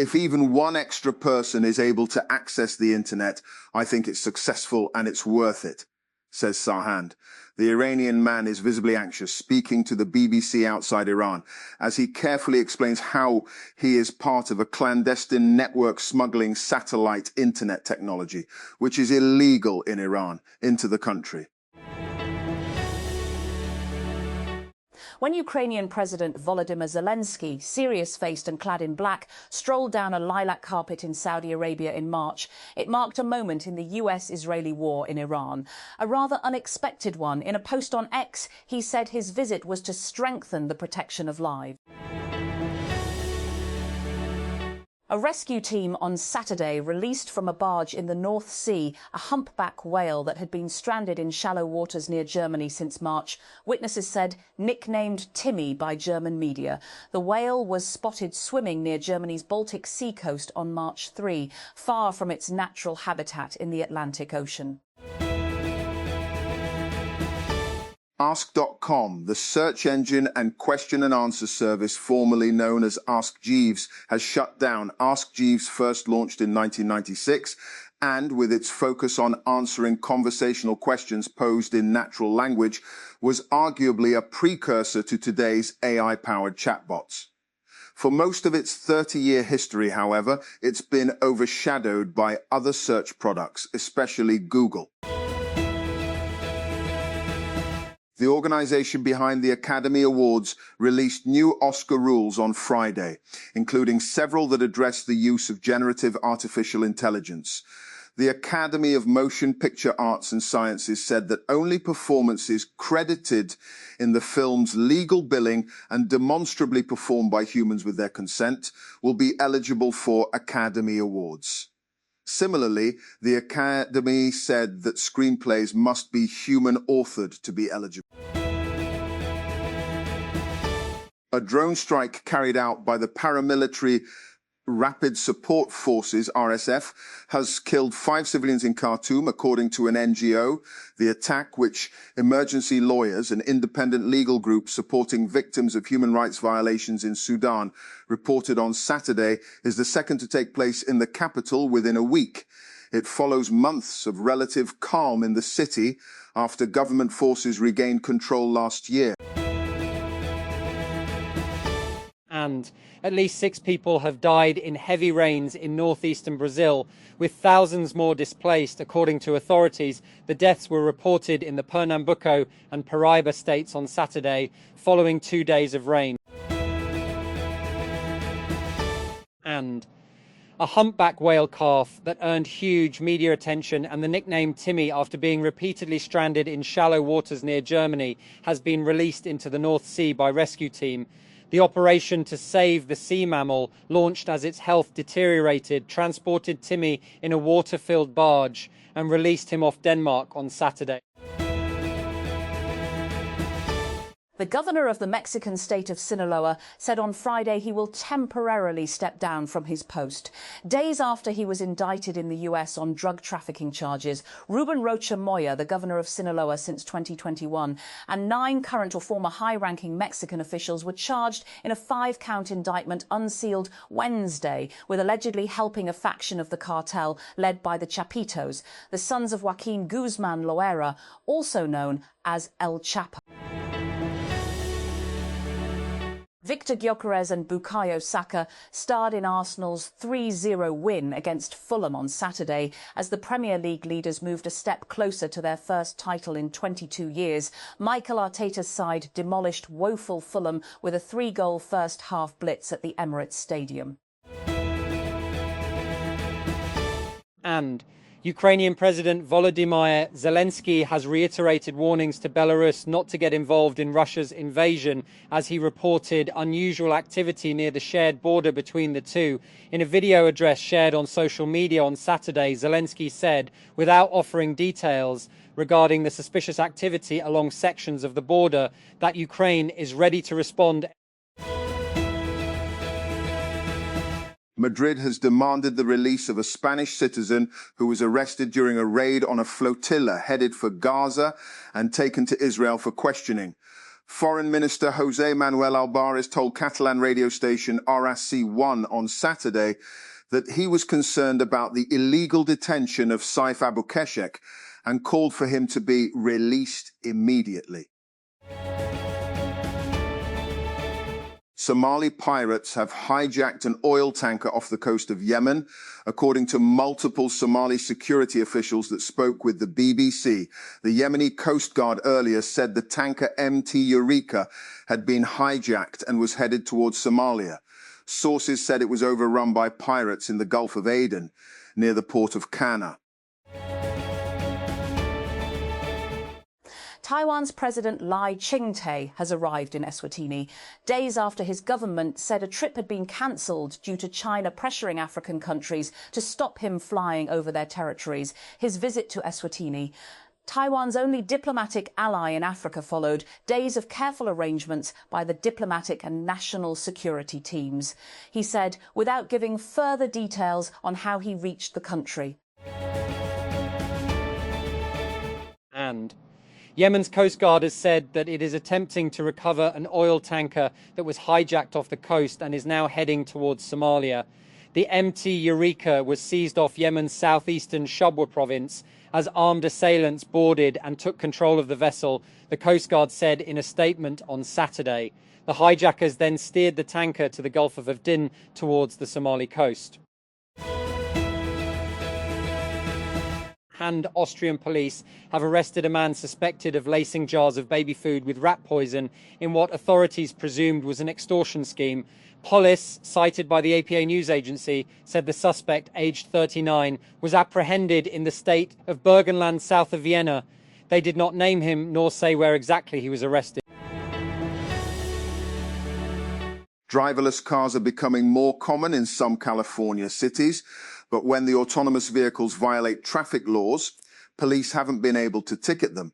If even one extra person is able to access the internet, I think it's successful and it's worth it, says Sarhand. The Iranian man is visibly anxious, speaking to the BBC outside Iran, as he carefully explains how he is part of a clandestine network smuggling satellite internet technology, which is illegal in Iran, into the country. When Ukrainian President Volodymyr Zelensky, serious-faced and clad in black, strolled down a lilac carpet in Saudi Arabia in March, it marked a moment in the US-Israeli war in Iran. A rather unexpected one. In a post on X, he said his visit was to strengthen the protection of lives. A rescue team on Saturday released from a barge in the North Sea a humpback whale that had been stranded in shallow waters near Germany since March. Witnesses said nicknamed Timmy by German media. The whale was spotted swimming near Germany's Baltic Sea coast on March 3, far from its natural habitat in the Atlantic Ocean. Ask.com, the search engine and question and answer service formerly known as Ask Jeeves, has shut down. Ask Jeeves first launched in 1996 and, with its focus on answering conversational questions posed in natural language, was arguably a precursor to today's AI-powered chatbots. For most of its 30-year history, however, it's been overshadowed by other search products, especially Google. The organization behind the Academy Awards released new Oscar rules on Friday, including several that address the use of generative artificial intelligence. The Academy of Motion Picture Arts and Sciences said that only performances credited in the film's legal billing and demonstrably performed by humans with their consent will be eligible for Academy Awards. Similarly, the Academy said that screenplays must be human-authored to be eligible. A drone strike carried out by the paramilitary Rapid Support Forces, RSF, has killed 5 civilians in Khartoum, according to an NGO. The attack, which emergency lawyers, an independent legal group supporting victims of human rights violations in Sudan, reported on Saturday, is the second to take place in the capital within a week. It follows months of relative calm in the city after government forces regained control last year. And at least 6 people have died in heavy rains in northeastern Brazil, with thousands more displaced. According to authorities, the deaths were reported in the Pernambuco and Paraíba states on Saturday, following 2 days of rain. And a humpback whale calf that earned huge media attention and the nickname Timmy after being repeatedly stranded in shallow waters near Germany has been released into the North Sea by rescue team. The operation to save the sea mammal, launched as its health deteriorated, transported Timmy in a water-filled barge and released him off Denmark on Saturday. The governor of the Mexican state of Sinaloa said on Friday he will temporarily step down from his post. Days after he was indicted in the US on drug trafficking charges, Ruben Rocha Moya, the governor of Sinaloa since 2021, and 9 current or former high-ranking Mexican officials were charged in a 5-count indictment unsealed Wednesday with allegedly helping a faction of the cartel led by the Chapitos, the sons of Joaquin Guzman Loera, also known as El Chapo. Victor Gyökeres and Bukayo Saka starred in Arsenal's 3-0 win against Fulham on Saturday as the Premier League leaders moved a step closer to their first title in 22 years. Mikel Arteta's side demolished woeful Fulham with a 3-goal first-half blitz at the Emirates Stadium. And Ukrainian President Volodymyr Zelensky has reiterated warnings to Belarus not to get involved in Russia's invasion as he reported unusual activity near the shared border between the two. In a video address shared on social media on Saturday, Zelensky said, without offering details regarding the suspicious activity along sections of the border, that Ukraine is ready to respond. Madrid has demanded the release of a Spanish citizen who was arrested during a raid on a flotilla headed for Gaza and taken to Israel for questioning. Foreign Minister José Manuel Albares told Catalan radio station RSC1 on Saturday that he was concerned about the illegal detention of Saif Abukeshek and called for him to be released immediately. Somali pirates have hijacked an oil tanker off the coast of Yemen, according to multiple Somali security officials that spoke with the BBC. The Yemeni Coast Guard earlier said the tanker MT Eureka had been hijacked and was headed towards Somalia. Sources said it was overrun by pirates in the Gulf of Aden, near the port of Kana. Taiwan's President Lai Ching-te has arrived in Eswatini, days after his government said a trip had been cancelled due to China pressuring African countries to stop him flying over their territories. His visit to Eswatini, Taiwan's only diplomatic ally in Africa, followed days of careful arrangements by the diplomatic and national security teams. He said, without giving further details on how he reached the country. And Yemen's Coast Guard has said that it is attempting to recover an oil tanker that was hijacked off the coast and is now heading towards Somalia. The MT Eureka was seized off Yemen's southeastern Shabwa province as armed assailants boarded and took control of the vessel, the Coast Guard said in a statement on Saturday. The hijackers then steered the tanker to the Gulf of Aden towards the Somali coast. And Austrian police have arrested a man suspected of lacing jars of baby food with rat poison in what authorities presumed was an extortion scheme. Police, cited by the APA news agency, said the suspect, aged 39, was apprehended in the state of Burgenland, south of Vienna. They did not name him nor say where exactly he was arrested. Driverless cars are becoming more common in some California cities, but when the autonomous vehicles violate traffic laws, police haven't been able to ticket them.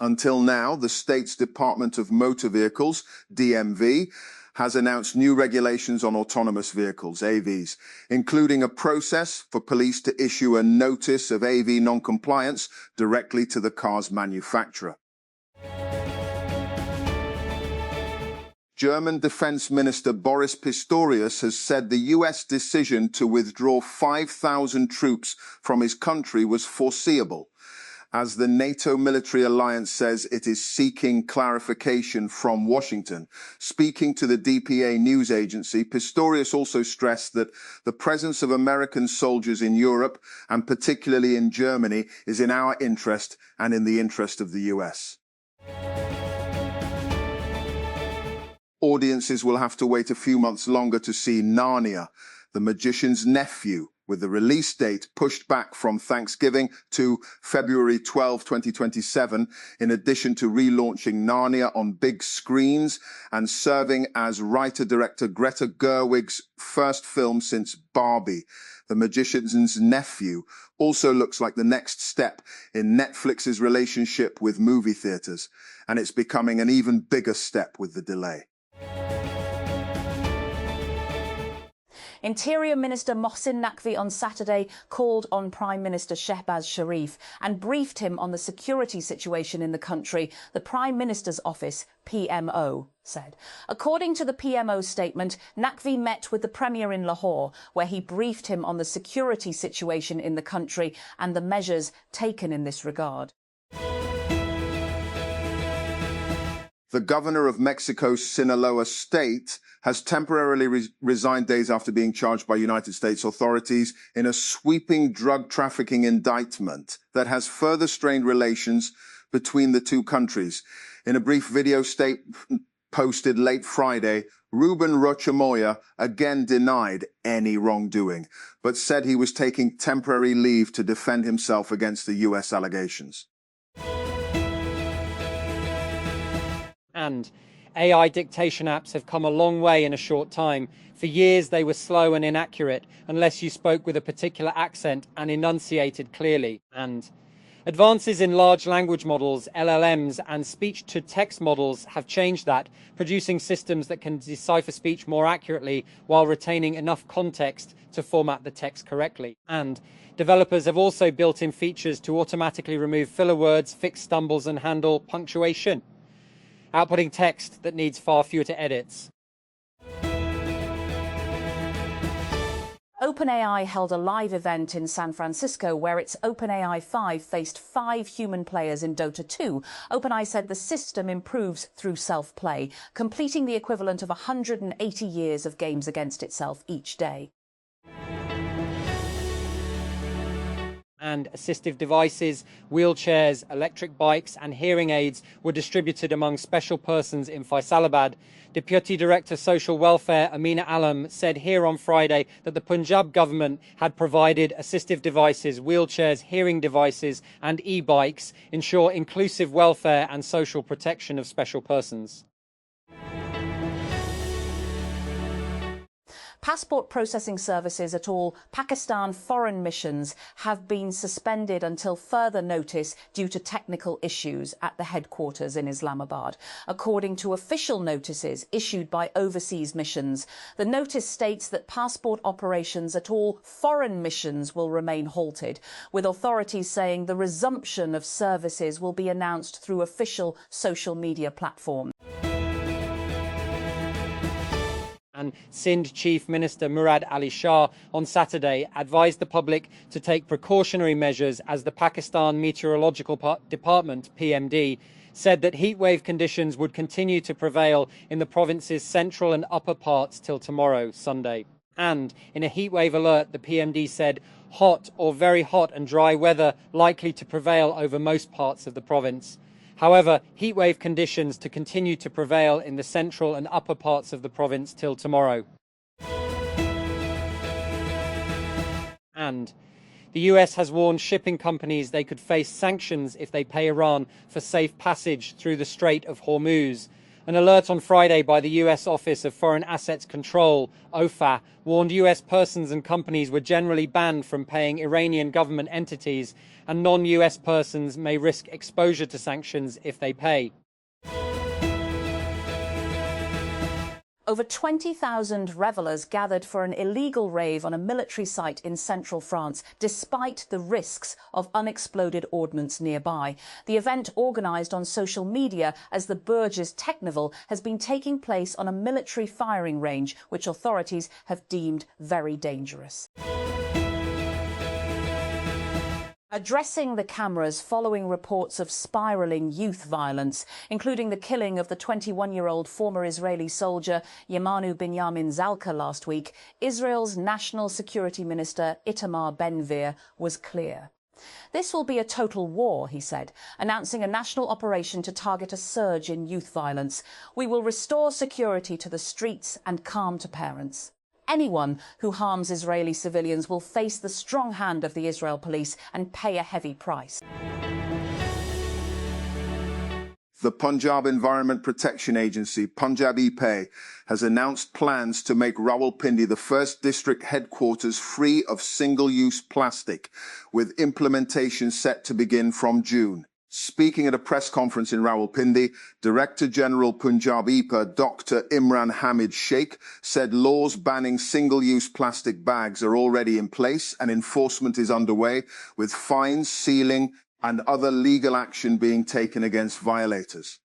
Until now, the state's Department of Motor Vehicles, DMV, has announced new regulations on autonomous vehicles, AVs, including a process for police to issue a notice of AV non-compliance directly to the car's manufacturer. German Defense Minister Boris Pistorius has said the US decision to withdraw 5,000 troops from his country was foreseeable. As the NATO military alliance says it is seeking clarification from Washington. Speaking to the DPA news agency, Pistorius also stressed that the presence of American soldiers in Europe, and particularly in Germany, is in our interest and in the interest of the US. Audiences will have to wait a few months longer to see Narnia, the Magician's Nephew, with the release date pushed back from Thanksgiving to February 12, 2027, in addition to relaunching Narnia on big screens and serving as writer-director Greta Gerwig's first film since Barbie. The Magician's Nephew also looks like the next step in Netflix's relationship with movie theaters, and it's becoming an even bigger step with the delay. Interior Minister Mohsin Naqvi on Saturday called on Prime Minister Shehbaz Sharif and briefed him on the security situation in the country, the Prime Minister's office, PMO, said. According to the PMO statement, Naqvi met with the Premier in Lahore, where he briefed him on the security situation in the country and the measures taken in this regard. The governor of Mexico's Sinaloa state has temporarily resigned days after being charged by United States authorities in a sweeping drug trafficking indictment that has further strained relations between the two countries. In a brief video statement posted late Friday, Ruben Rochamoya again denied any wrongdoing, but said he was taking temporary leave to defend himself against the U.S. allegations. And AI dictation apps have come a long way in a short time. For years they were slow and inaccurate unless you spoke with a particular accent and enunciated clearly. And advances in large language models, LLMs, and speech-to-text models have changed that, producing systems that can decipher speech more accurately while retaining enough context to format the text correctly. And developers have also built in features to automatically remove filler words, fix stumbles, and handle punctuation. outputting text that needs far fewer edits. OpenAI held a live event in San Francisco where its OpenAI 5 faced 5 human players in Dota 2. OpenAI said the system improves through self-play, completing the equivalent of 180 years of games against itself each day. And assistive devices, wheelchairs, electric bikes and hearing aids were distributed among special persons in Faisalabad. Deputy Director Social Welfare Amina Alam said here on Friday that the Punjab government had provided assistive devices, wheelchairs, hearing devices and e-bikes, ensure inclusive welfare and social protection of special persons. Passport processing services at all Pakistan foreign missions have been suspended until further notice due to technical issues at the headquarters in Islamabad. According to official notices issued by overseas missions, the notice states that passport operations at all foreign missions will remain halted, with authorities saying the resumption of services will be announced through official social media platforms. And Sindh Chief Minister Murad Ali Shah on Saturday advised the public to take precautionary measures as the Pakistan Meteorological Department, PMD, said that heatwave conditions would continue to prevail in the province's central and upper parts till tomorrow, Sunday. And in a heatwave alert, the PMD said hot or very hot and dry weather likely to prevail over most parts of the province. However, heatwave conditions to continue to prevail in the central and upper parts of the province till tomorrow. And the US has warned shipping companies they could face sanctions if they pay Iran for safe passage through the Strait of Hormuz. An alert on Friday by the US Office of Foreign Assets Control, OFA, warned US persons and companies were generally banned from paying Iranian government entities, and non-US persons may risk exposure to sanctions if they pay. Over 20,000 revellers gathered for an illegal rave on a military site in central France, despite the risks of unexploded ordnance nearby. The event, organised on social media as the Bourges Technival, has been taking place on a military firing range, which authorities have deemed very dangerous. Addressing the cameras following reports of spiralling youth violence, including the killing of the 21-year-old former Israeli soldier Yemanu Binyamin Zalka last week, Israel's National Security Minister Itamar Ben-Gvir was clear. This will be a total war, he said, announcing a national operation to target a surge in youth violence. We will restore security to the streets and calm to parents. Anyone who harms Israeli civilians will face the strong hand of the Israel police and pay a heavy price. The Punjab Environment Protection Agency, Punjab Pehel, has announced plans to make Rawalpindi the first district headquarters free of single-use plastic, with implementation set to begin from June. Speaking at a press conference in Rawalpindi, Director General Punjab Pehel, Dr. Imran Hamid Sheikh, said laws banning single-use plastic bags are already in place and enforcement is underway, with fines, sealing and other legal action being taken against violators.